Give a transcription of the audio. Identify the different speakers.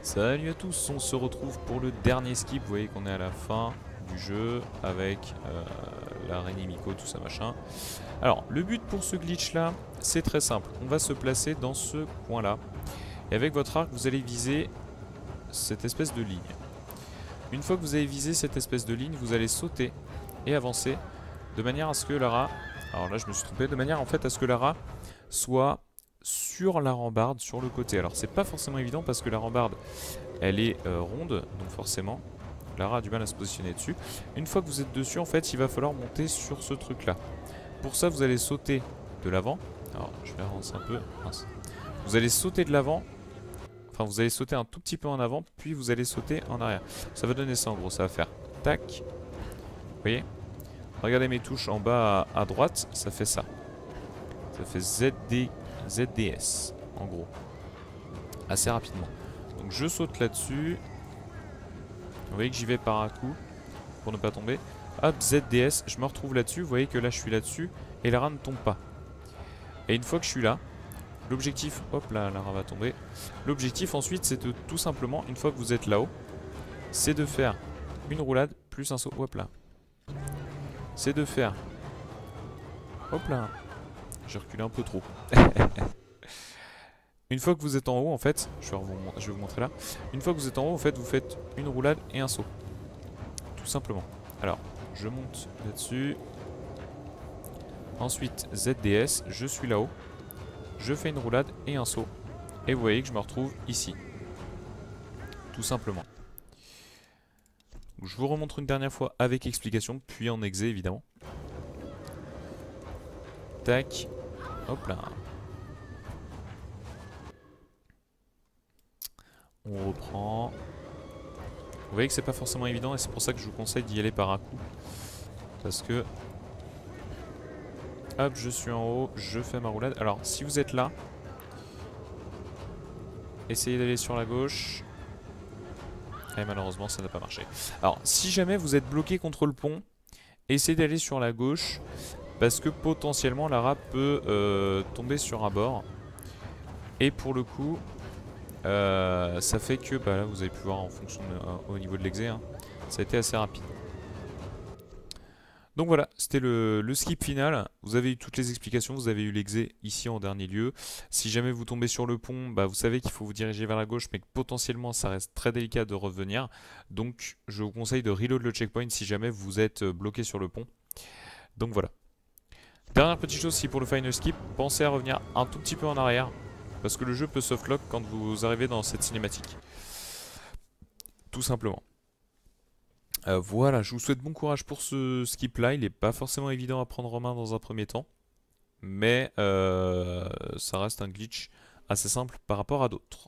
Speaker 1: Salut à tous, on se retrouve pour le dernier skip. Vous voyez qu'on est à la fin du jeu avec l'araignée Miko, tout ça machin. Alors, le but pour ce glitch là, c'est très simple. On va se placer dans ce coin là. Et avec votre arc, vous allez viser cette espèce de ligne. Une fois que vous avez visé cette espèce de ligne, vous allez sauter et avancer de manière à ce que Lara... Alors là, je me suis trompé. De manière en fait à ce que Lara soit sur la rambarde, sur le côté. Alors c'est pas forcément évident parce que la rambarde elle est ronde, donc forcément Lara a du mal à se positionner dessus. Une fois que vous êtes dessus, en fait, il va falloir monter sur ce truc là. Pour ça, vous allez sauter de l'avant. Alors je vais avancer un peu. Mince. Vous allez sauter de l'avant. Enfin, vous allez sauter un tout petit peu en avant, puis vous allez sauter en arrière. Ça va donner ça en gros, ça va faire tac. Vous voyez? Regardez mes touches en bas à droite, ça fait ça. Ça fait ZDS, en gros. Assez rapidement. Donc je saute là-dessus. Vous voyez que j'y vais par un coup, pour ne pas tomber. Hop, ZDS, je me retrouve là-dessus. Vous voyez que là je suis là-dessus, et Lara ne tombe pas. Et une fois que je suis là, l'objectif... Hop là, Lara va tomber. L'objectif ensuite, c'est de tout simplement, une fois que vous êtes là-haut, c'est de faire une roulade plus un saut. Hop là. C'est de faire... Hop là. J'ai reculé un peu trop. Une fois que vous êtes en haut, en fait, je vais vous montrer là. Une fois que vous êtes en haut, en fait, vous faites une roulade et un saut. Tout simplement. Alors, je monte là-dessus. Ensuite, ZDS, je suis là-haut. Je fais une roulade et un saut. Et vous voyez que je me retrouve ici. Tout simplement. Je vous remontre une dernière fois avec explication, puis en exé évidemment. Tac. Hop là. On reprend. Vous voyez que c'est pas forcément évident et c'est pour ça que je vous conseille d'y aller par un coup. Parce que... Hop, je suis en haut, je fais ma roulade. Alors, si vous êtes là, essayez d'aller sur la gauche. Et malheureusement, ça n'a pas marché. Alors, si jamais vous êtes bloqué contre le pont, essayez d'aller sur la gauche. Parce que potentiellement, Lara peut tomber sur un bord. Et pour le coup... ça fait que, bah là vous avez pu voir en fonction au niveau de l'exé, hein, ça a été assez rapide. Donc voilà, c'était le skip final. Vous avez eu toutes les explications, vous avez eu l'exé ici en dernier lieu. Si jamais vous tombez sur le pont, bah vous savez qu'il faut vous diriger vers la gauche, mais que potentiellement ça reste très délicat de revenir. Donc je vous conseille de reload le checkpoint si jamais vous êtes bloqué sur le pont. Donc voilà. Dernière petite chose aussi pour le final skip, pensez à revenir un tout petit peu en arrière. Parce que le jeu peut softlock quand vous arrivez dans cette cinématique. Tout simplement. Voilà, je vous souhaite bon courage pour ce skip là. Il n'est pas forcément évident à prendre en main dans un premier temps. Mais ça reste un glitch assez simple par rapport à d'autres.